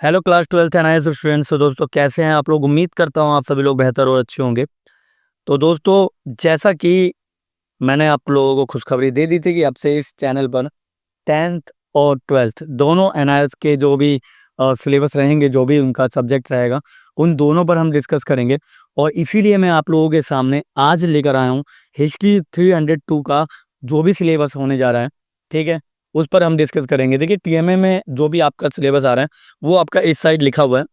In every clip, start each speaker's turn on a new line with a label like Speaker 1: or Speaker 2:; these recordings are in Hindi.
Speaker 1: Hello class 12th NIS students. तो दोस्तों कैसे हैं आप लोग। उम्मीद करता हूं आप सभी लोग बेहतर और अच्छे होंगे। तो दोस्तों जैसा कि मैंने आप लोगों को खुशखबरी दे दी थी कि अब से इस चैनल पर 10th और 12th दोनों एनआईएस के जो भी सिलेबस रहेंगे, जो भी उनका सब्जेक्ट रहेगा, उन दोनों पर हम डिस्कस करेंगे। और इसीलिए मैं आप लोगों के सामने आज लेकर आया हूँ हिस्ट्री 302 का जो भी सिलेबस होने जा रहा है, ठीक है, उस पर हम डिस्कस करेंगे। देखिए टीएमए में जो भी आपका सिलेबस आ रहा है वो आपका इस साइड लिखा हुआ है,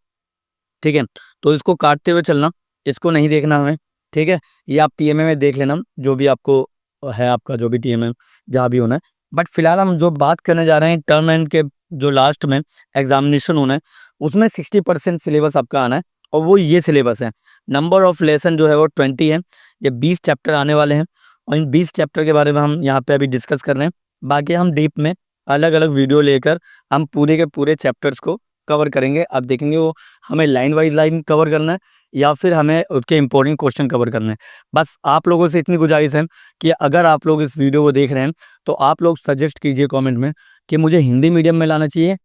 Speaker 1: ठीक है। तो इसको काटते हुए चलना, इसको नहीं देखना हमें, ठीक है। ये आप टीएमए में देख लेना जो भी आपको है, आपका जो भी टीएमए जहाँ भी होना है। बट फिलहाल हम जो बात करने जा रहे हैं टर्म एंड के जो लास्ट में एग्जामिनेशन होना है, उसमें 60% सिलेबस आपका आना है। और वो ये सिलेबस है। नंबर ऑफ लेसन जो है वो 20 है। ये 20 चैप्टर आने वाले हैं और इन 20 चैप्टर के बारे में हम यहाँ पे अभी डिस्कस कर रहे हैं। बाकी हम डीप में अलग अलग वीडियो लेकर हम पूरे के पूरे चैप्टर्स को कवर करेंगे। आप देखेंगे वो हमें लाइन वाइज लाइन कवर करना है या फिर हमें उसके इंपॉर्टेंट क्वेश्चन कवर करना है। बस आप लोगों से इतनी गुजारिश है कि अगर आप लोग इस वीडियो को देख रहे हैं तो आप लोग सजेस्ट कीजिए कमेंट में कि मुझे हिंदी मीडियम में लाना चाहिए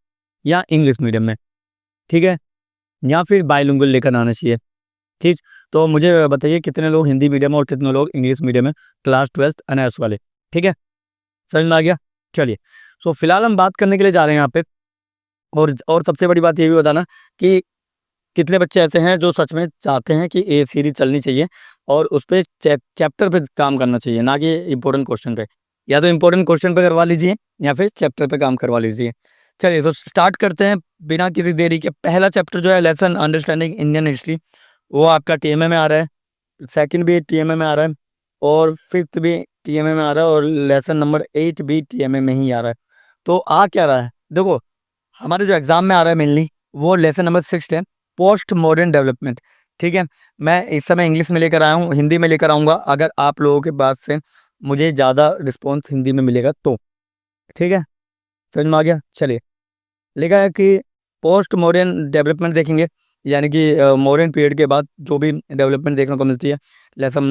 Speaker 1: या इंग्लिश मीडियम में, ठीक है, या फिर बाइलिंगुअल लेकर आना चाहिए, ठीक। तो मुझे बताइए कितने लोग हिंदी मीडियम और कितने लोग इंग्लिश मीडियम में, क्लास 12th एनआईएस वाले, ठीक है, समझ में आ गया। चलिए, सो फिलहाल हम बात करने के लिए जा रहे हैं यहाँ पे। और सबसे बड़ी बात ये भी बताना कि कितने बच्चे ऐसे हैं जो सच में चाहते हैं कि ये सीरीज चलनी चाहिए और उस पे चैप्टर पे काम करना चाहिए, ना कि इम्पोर्टेंट क्वेश्चन पे। या तो इम्पोर्टेंट क्वेश्चन पे करवा लीजिए या फिर चैप्टर पे काम करवा लीजिए। चलिए तो स्टार्ट करते हैं बिना किसी देरी के। पहला चैप्टर जो है लेसन अंडरस्टैंडिंग इंडियन हिस्ट्री, वो आपका टीएमए में आ रहा है। सेकंड भी टीएमए में आ रहा है और फिफ्थ भी टीएमए में आ रहा है और लेसन नंबर 8 भी टीएमए में ही आ रहा है। तो आ क्या रहा है, देखो हमारे जो एग्जाम में आ रहा है मेनली वो लेसन नंबर 6 है, पोस्ट मॉडर्न डेवलपमेंट, ठीक है। मैं इस समय इंग्लिश में लेकर आया हूँ, हिंदी में लेकर आऊँगा अगर आप लोगों के पास से मुझे ज़्यादा रिस्पॉन्स हिंदी में मिलेगा तो, ठीक है, समझ में आ गया। चलिए, लिखा है कि पोस्ट मॉडर्न डेवलपमेंट देखेंगे, यानी कि मॉडर्न पीरियड के बाद जो भी डेवलपमेंट देखने को मिलती है, लेसन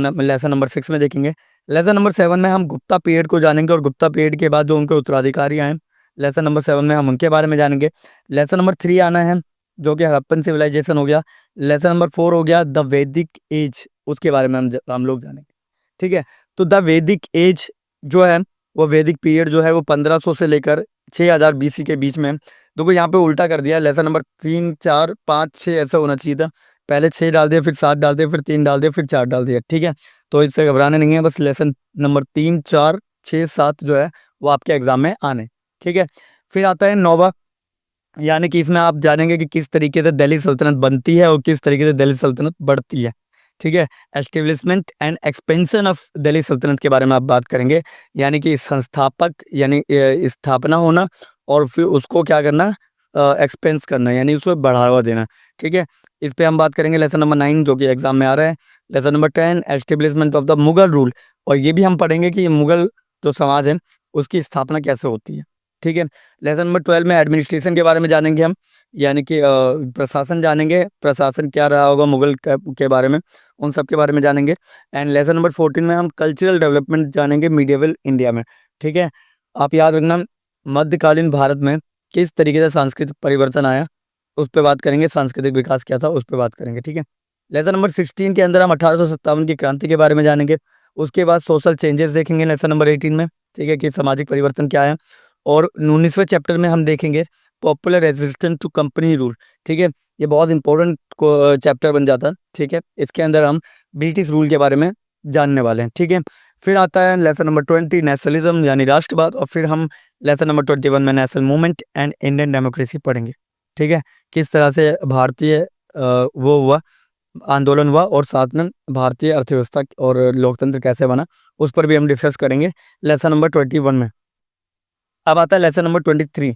Speaker 1: नंबर 6 में देखेंगे। लेसन नंबर 7 में हम गुप्ता पीरियड को जानेंगे और गुप्ता पीरियड के बाद जो उनके उत्तराधिकारी आए, लेसन नंबर 7 में हम उनके बारे में जानेंगे। लेसन नंबर 3 आना है जो कि हड़प्पन सिविलाइजेशन हो गया। लेसन नंबर 4 हो गया द वैदिक एज, उसके बारे में हम लोग जानेंगे, ठीक है। तो द वैदिक एज जो है वो वैदिक पीरियड जो है वो 1500 से लेकर 6000 बीसी के बीच में। देखो यहाँ पे उल्टा कर दिया, लेसन नंबर 3 4 5 6 ऐसा होना चाहिए था। पहले 6 डाल दिया, फिर 7 डाल दिया, फिर 3 डाल दिया, फिर 4 डाल दिया, ठीक है। तो इससे घबराने नहीं है, बस लेसन नंबर 3 4 6 7 जो है वो आपके एग्जाम में आने, ठीक है। फिर आता है नौवा, यानी कि इसमें आप जानेंगे कि किस तरीके से दिल्ली सल्तनत बनती है और किस तरीके से दिल्ली सल्तनत बढ़ती है, ठीक है। Establishment and expansion of Delhi सल्तनत के बारे में आप बात करेंगे, यानी कि संस्थापक यानी स्थापना होना और फिर उसको क्या करना, एक्सपेंस करना, यानी उसको बढ़ावा देना, ठीक है। इस पे हम बात करेंगे। लेसन नंबर 9 जो कि एग्जाम में आ रहा है। Lesson number 10 establishment of the Mughal rule, और ये भी हम पढ़ेंगे कि मुगल जो समाज है उसकी स्थापना कैसे होती है, ठीक है। लेसन नंबर 12 में एडमिनिस्ट्रेशन के बारे में जानेंगे हम, यानी कि प्रशासन जानेंगे, प्रशासन क्या रहा होगा मुगल के बारे में, उन सब के बारे में जानेंगे। एंड लेसन नंबर 14 में हम कल्चरल डेवलपमेंट जानेंगे मीडिएवल इंडिया में, ठीक है। आप याद रखना मध्यकालीन भारत में किस तरीके से सांस्कृतिक परिवर्तन आया, उस पर बात करेंगे। सांस्कृतिक विकास क्या था उस पर बात करेंगे, ठीक है। लेसन नंबर 16 के अंदर हम 1857 की क्रांति के बारे में जानेंगे। उसके बाद सोशल चेंजेस देखेंगे लेसन नंबर 18 में, ठीक है, कि सामाजिक परिवर्तन क्या है। और 19वें चैप्टर में हम देखेंगे popular resistance to company rule, ठीक है। ये बहुत इंपॉर्टेंट चैप्टर बन जाता है, ठीक है। इसके अंदर हम ब्रिटिश रूल के बारे में जानने वाले हैं, ठीक है। फिर आता है लेसन नंबर 20 नेशनलिज्म यानी राष्ट्रवाद, और फिर हम लेसन नंबर 21 में national movement and Indian democracy पढ़ेंगे, ठीक है। किस तरह से भारतीय वो हुआ, आंदोलन हुआ, और साथ में भारतीय अर्थव्यवस्था और लोकतंत्र कैसे बना, उस पर भी हम डिस्कस करेंगे लेसन नंबर 21 में। अब आता है लेसन नंबर 23,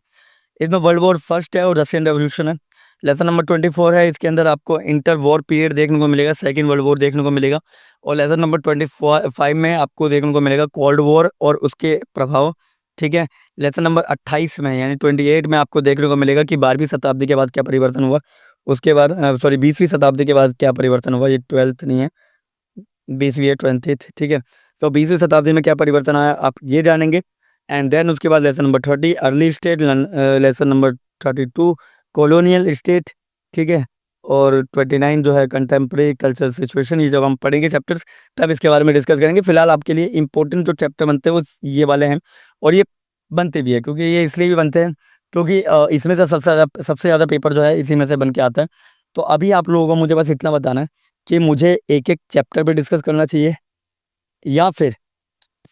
Speaker 1: इसमें वर्ल्ड वॉर फर्स्ट है और रशियन रेवोल्यूशन है। लेसन नंबर 24 है, इसके अंदर आपको इंटर वॉर पीरियड देखने को मिलेगा, सेकेंड वर्ल्ड वॉर देखने को मिलेगा। और लेसन नंबर 25 में आपको देखने को मिलेगा कोल्ड वॉर और उसके प्रभाव, ठीक है। लेसन नंबर 28 में यानी 28 में आपको देखने को मिलेगा कि 12वीं शताब्दी के बाद क्या परिवर्तन हुआ, उसके बाद 20वीं शताब्दी के बाद क्या परिवर्तन हुआ। ये 12th नहीं है, 20वीं है, 20th, ठीक है। तो 20वीं शताब्दी में क्या परिवर्तन आया आप ये जानेंगे। एंड देन उसके बाद lesson number 30 early state, lesson number 32 colonial state, ठीक है, और 29 जो है कंटेम्प्रेरी कल्चर सिचुएशन। ये जब हम पढ़ेंगे चैप्टर्स तब इसके बारे में डिस्कस करेंगे। फिलहाल आपके लिए इंपॉर्टेंट जो चैप्टर बनते हैं वो ये वाले हैं, और ये बनते भी है क्योंकि ये इसलिए भी बनते हैं क्योंकि इसमें से सबसे ज़्यादा पेपर जो है इसी में से बन के आता है। तो अभी आप लोगों को मुझे बस इतना बताना है कि मुझे एक एक चैप्टर पे डिस्कस करना चाहिए या फिर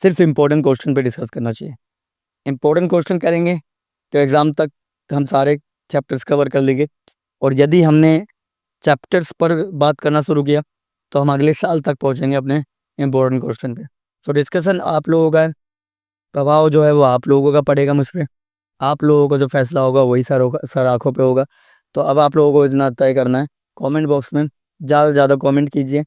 Speaker 1: सिर्फ इम्पोर्टेंट क्वेश्चन पे डिस्कस करना चाहिए। इम्पोर्टेंट क्वेश्चन करेंगे तो एग्ज़ाम तक हम सारे चैप्टर्स कवर कर लेंगे, और यदि हमने चैप्टर्स पर बात करना शुरू किया तो हम अगले साल तक पहुंचेंगे अपने इम्पोर्टेंट क्वेश्चन पे। तो डिस्कशन आप लोगों का है, प्रभाव जो है वो आप लोगों का पड़ेगा मुझ पर। आप लोगों का जो फैसला होगा वही सर आँखों पे होगा। तो अब आप लोगों को इतना तय करना है, कमेंट बॉक्स में ज़्यादा से ज़्यादा कमेंट कीजिए,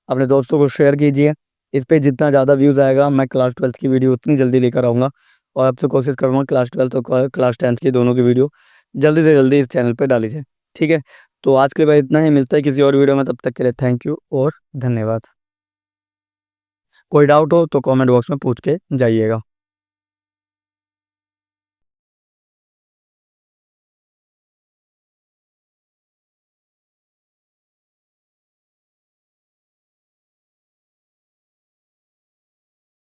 Speaker 1: अपने दोस्तों को शेयर कीजिए। इस पे जितना ज़्यादा व्यूज़ आएगा मैं क्लास 12th की वीडियो उतनी जल्दी लेकर आऊँगा, और आपसे कोशिश करूँगा क्लास 12th और क्लास 10th की दोनों की वीडियो जल्दी से जल्दी इस चैनल पर डाली जाए, ठीक है। तो आज के लिए इतना ही, मिलता है किसी और वीडियो में, तब तक के लिए थैंक यू और धन्यवाद। कोई डाउट हो तो कमेंट बॉक्स में पूछ के जाइएगा।